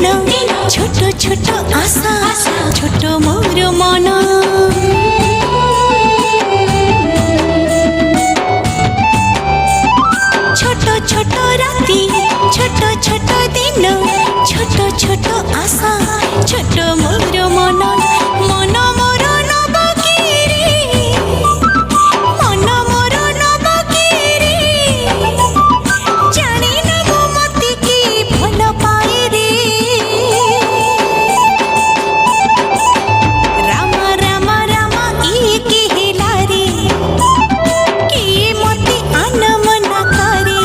दिन छोट छोट आशा छोट मोर मन छोट छोट राति छोट छोट दिन छोट छोट आशा छोट मोर मन मन मोर नबकिरी मन मोर नबकिरी जानी न गो मती की भल पाए रे राम राम राम ई की हिला रे किए मती आन मना करे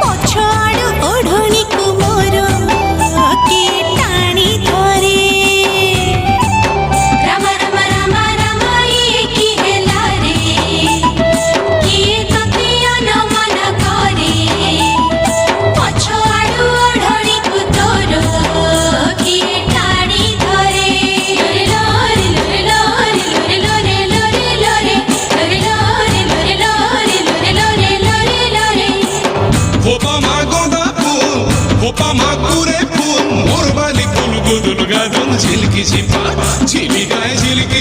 पछ आड़ ओढ़णी को मोर किए टाणी धरे राम राम राम राम ई की हिला रे किए तते आन मना करे पछ आड़ ओढ़णी को तोर किए टाणी धरे लोरे लोरे लोरे लोरे लोरे लोरे लोरे लोरे लोरे लोरे लोरे लोरे होपा मा गोंदा फूल होपा मा कुरे फूल मोर बाली फूल गुदुल गादन झिलकी झिपा झिली गाय झिलकी